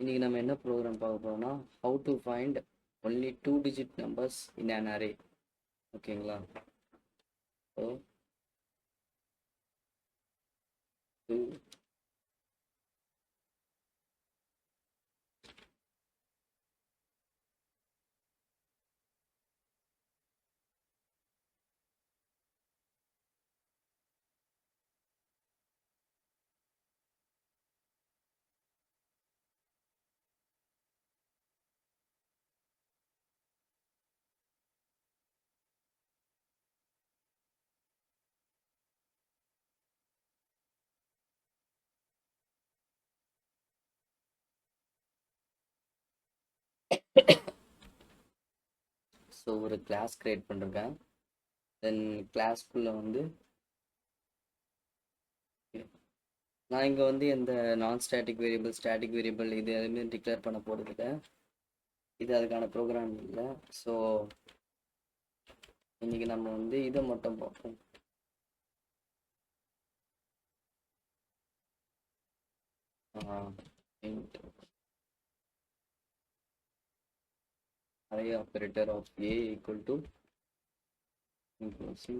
இன்னைக்கு நம்ம என்ன ப்ரோக்ராம் பார்க்க போறோம்னா how to find only 2 digit numbers in an array. ஓகேங்களா? ஸோ 2 ஸோ ஒரு கிளாஸ் கிரியேட் பண்ணிருக்கேன். தென் கிளாஸ்க்குள்ளே வந்து நான் இங்கே வந்து எந்த நான் ஸ்டாட்டிக் வேரியபிள் ஸ்டாட்டிக் வேரியபிள் இது எதுவுமே டிக்ளேர் பண்ண போகிறதில்ல. இது அதுக்கான ப்ரோக்ராம் இல்லை. ஸோ இன்னைக்கு நம்ம வந்து இதை மட்டும் பார்ப்போம். int array operator of a equal to equals to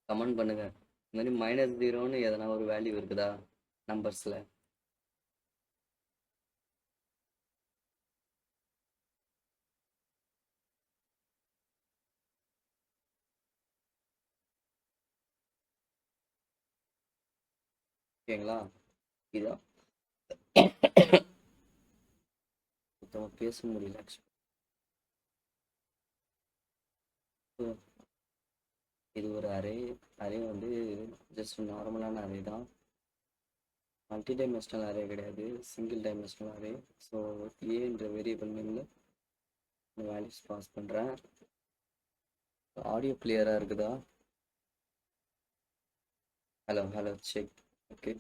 comment பண்ணுங்க. இந்த மாதிரி -0ன்னு எதனா ஒரு வேல்யூ இருக்குதா நம்பர்ஸில்? ஓகேங்களா? இதான் சுத்தமாக பேச முடியல ஆக்சுவலி. இது ஒரு அரே வந்து ஜஸ்ட் நார்மலான அரே தான். மல்டி டைமென்ஷனல் அரே கிடையாது, சிங்கிள் டைமென்ஷனல் அரே. ஸோ ஏன்ற வேரியபிள் நேமில் வேல்யூஸ் பாஸ் பண்ணுறேன். ஆடியோ கிளியராக இருக்குதா? Hello check. Okay.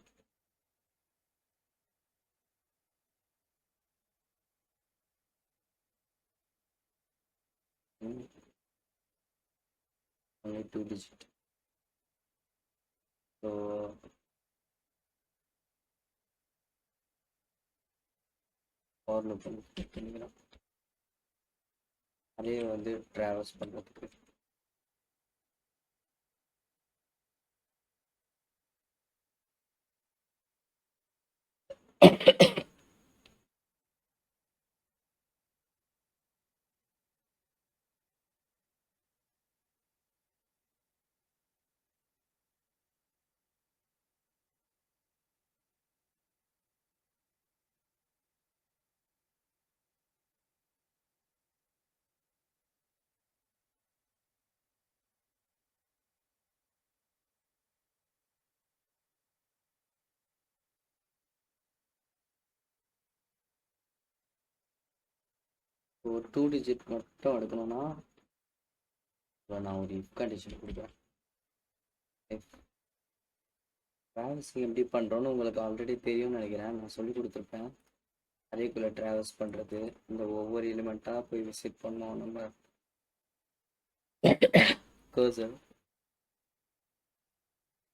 only 2 digit. So for loop பண்ணிக்கலாம் அதே வந்து ட்ராவல்ஸ் பண்ணுறதுக்கு. ஒரு 2 digit மட்டும் எடுக்கணும்னா நான் ஒரு இஃப் கண்டிஷன் கொடுக்குறேன். இஃப் ட்ராவல்ஸிங் எப்படி பண்ணுறோன்னு உங்களுக்கு ஆல்ரெடி தெரியும்னு நினைக்கிறேன், நான் சொல்லி கொடுத்துருப்பேன். அதேக்குள்ளே ட்ராவல்ஸ் பண்ணுறது, இந்த ஒவ்வொரு எலிமெண்ட்டாக போய் விசிட் பண்ணோம் நம்ம கர்சர்.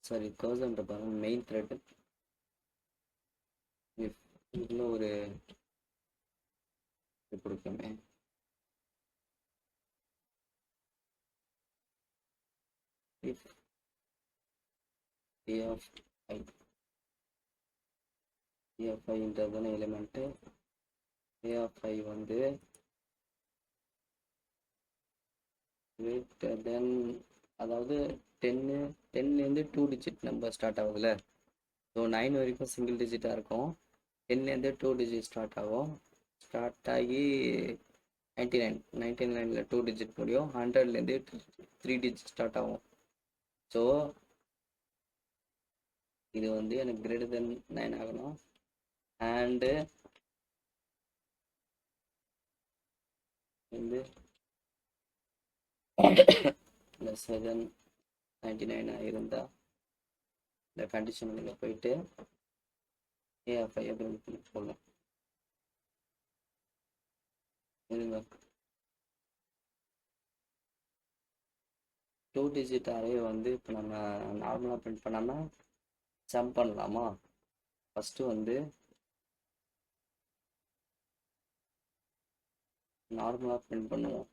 சாரி, கர்சர்ன்ற பாருங்க மெயின் த்ரெட். இஃப் இதில் ஒரு இது கொடுக்கணுமே, if a of i, a of iன்றதான எலிமெண்ட்டு. a of i வந்து greater than, அதாவது 10லேருந்து 2 digit நம்பர் ஸ்டார்ட் ஆகுதுல்ல. ஸோ 9 வரைக்கும் சிங்கிள் டிஜிட்டாக இருக்கும். 10லேருந்து 2 digit ஸ்டார்ட் ஆகும். ஸ்டார்ட் ஆகி 99ல் 2 digit முடியும். 100லேருந்து 3 digit ஸ்டார்ட் ஆகும். ஸோ இது வந்து எனக்கு greater than 9 ஆகணும். அண்டு வந்து லெஸ்ஸர் தென் 99 இருந்தால் இந்த கண்டிஷனில் போயிட்டு ஏஎஃப்ஐ பிரிண்ட் பண்ணி போடலாம். இதுங்க 2 டிஜிட் அரே வந்து இப்போ நம்ம நார்மலாக பிரிண்ட் பண்ணாமல் ஜம்ப் பண்ணலாமா? ஃபஸ்ட்டு வந்து நார்மலாக பிரிண்ட் பண்ணுவோம்.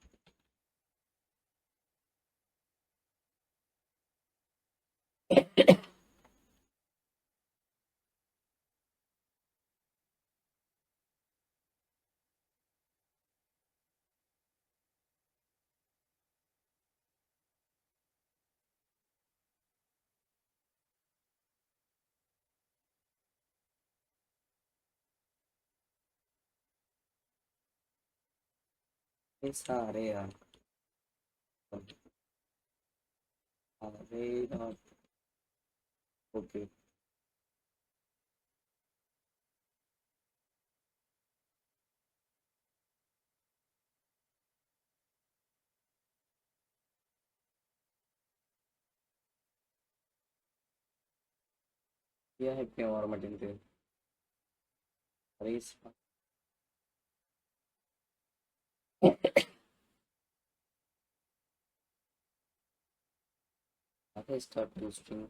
அரேயா அரே டாட் ஓகே. ஏன் இப்போ வர மாட்டேங்குது arrays? Array start to string.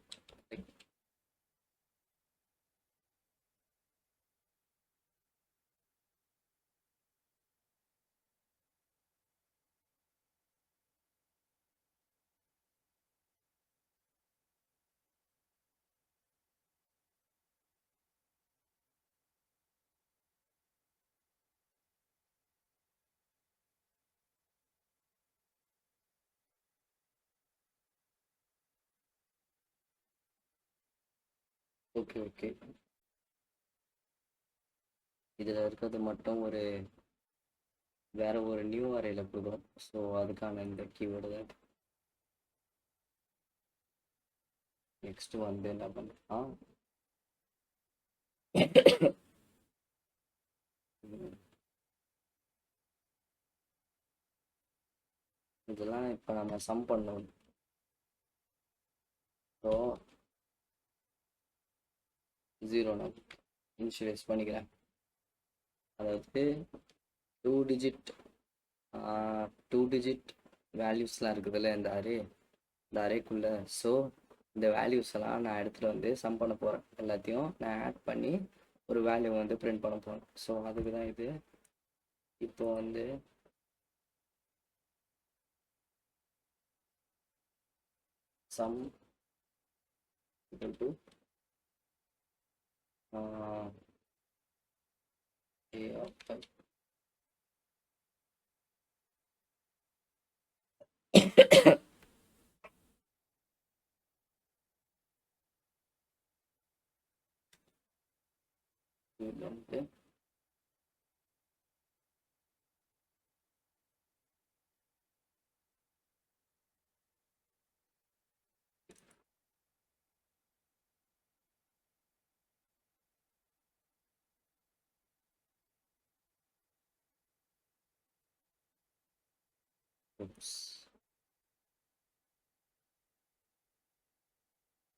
Okay okay. இதில் இருக்கிறது மட்டும் ஒரு வேற ஒரு நியூ அரேல கொடுக்குறோம். ஸோ அதுக்கான இந்த கீவேர்டு தான். நெக்ஸ்ட் வந்து என்ன பண்ணலாம், இதெல்லாம் இப்போ நம்ம சம் பண்ணோம். ஸோ 0 நான் இனிஷியலைஸ் பண்ணிக்கிறேன். அதாவது 2 டிஜிட் 2 டிஜிட் வேல்யூஸ்லாம் இருக்குதுல்ல இந்த அரேக்குள்ளே. ஸோ இந்த வேல்யூஸ் எல்லாம் நான் எடுத்துகிட்டு வந்து சம் பண்ண போகிறேன். எல்லாத்தையும் நான் ஆட் பண்ணி ஒரு வேல்யூ வந்து பிரிண்ட் பண்ண போகிறேன். ஸோ அதுக்கு தான் இது. இப்போ வந்து some equal to a of 5. இது வந்து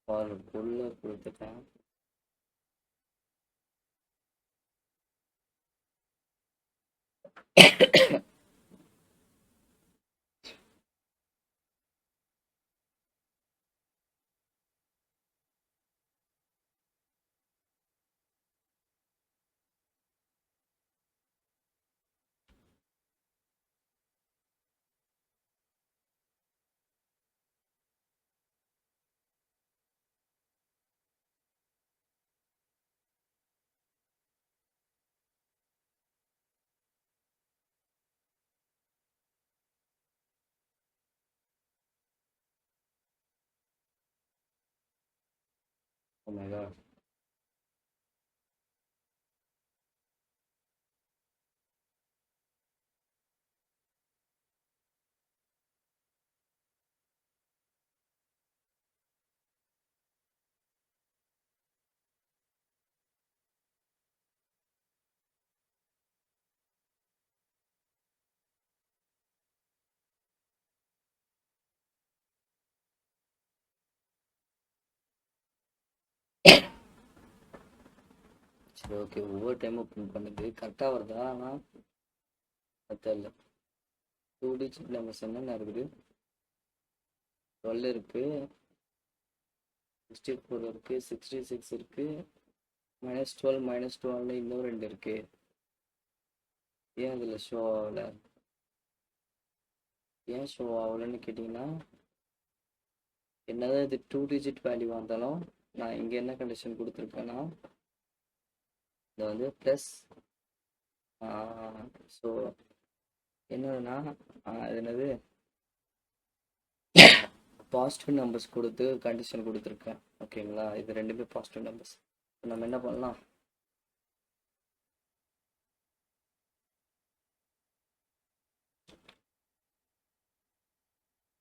ஃபார் உள்ள கொடுத்துட்டேன். Oh my god. சரி ஓகே, ஒவ்வொரு டைமும் பிரிண்ட் பண்ணுது கரெக்டாக வருதா? ஆனால் அது தெரியல. 2 டிஜிட் நம்பர்ஸ் என்னென்ன இருக்குது? 12 இருக்கு, 64 இருக்கு, 66 இருக்கு, -12 -12 இன்னும் 2 இருக்கு. ஏன் அதில் ஷோ ஆகலை? ஏன் ஷோ ஆகலைன்னு கேட்டிங்கன்னா, என்னதான் இது 2 டிஜிட் வேல்யூவாக இருந்தாலும் நான் இங்கே என்ன கண்டிஷன் கொடுத்துருக்கேன்னா, இதை வந்து ப்ளஸ் ஸோ என்னதுன்னா அது என்னது பாசிட்டிவ் நம்பர்ஸ் கொடுத்து கண்டிஷன் கொடுத்துருக்கேன். ஓகேங்களா, இது ரெண்டுமே பாசிட்டிவ் நம்பர்ஸ். நம்ம என்ன பண்ணலாம்,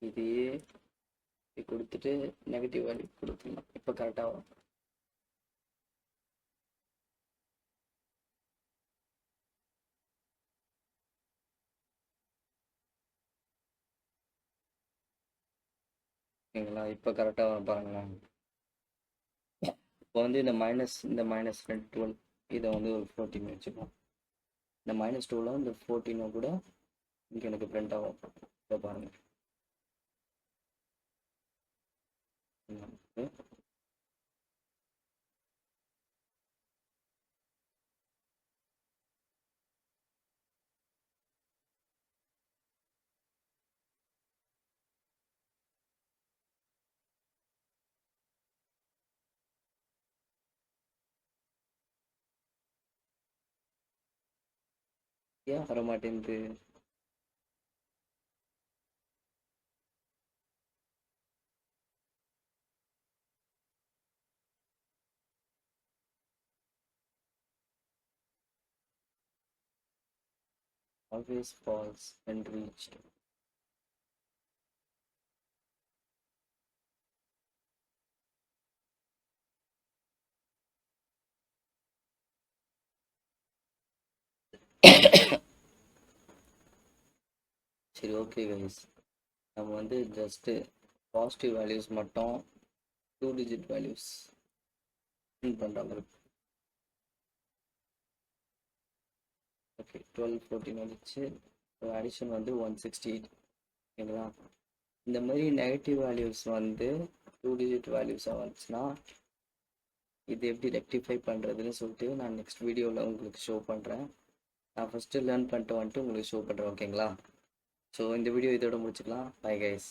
இதையே கொடுத்துட்டு நெகட்டிவ் வேல்யூ கொடுத்துடலாம். இப்போ கரெக்டாக வரும். ஓகேங்களா, இப்போ கரெக்டாக வரும் பாருங்களேன். இப்போ வந்து இந்த -2 12 இதை வந்து ஒரு 14 வச்சுப்போம். இந்த -2ல இந்த 14 கூட இங்கே எனக்கு பிரிண்ட் ஆகும். இப்போ பாருங்கள். ஏன் வர மாட்டேங்குது? Always false when reached. சரி ஓகே கைஸ், நம்ம வந்து ஜஸ்ட்டு பாசிட்டிவ் வேல்யூஸ் மட்டும் 2 டிஜிட் வேல்யூஸ் பிரிண்ட் பண்ணுற மாதிரி. ஓகே, 12 14 வந்துச்சு. அடிஷன் வந்து 168. ஓகேங்களா, இந்த மாதிரி நெகட்டிவ் வேல்யூஸ் வந்து 2 டிஜிட் வேல்யூஸாக வந்துச்சுன்னா இது எப்படி ரெக்டிஃபை பண்ணுறதுன்னு சொல்லிட்டு நான் நெக்ஸ்ட் வீடியோவில் உங்களுக்கு ஷோ பண்ணுறேன். நான் ஃபஸ்ட்டு லேர்ன் பண்ணிட்டு வந்துட்டு உங்களுக்கு ஷோ பண்ணுறேன். ஓகேங்களா, ஸோ இந்த வீடியோ இதோட முடிச்சுக்கலாம். Bye guys.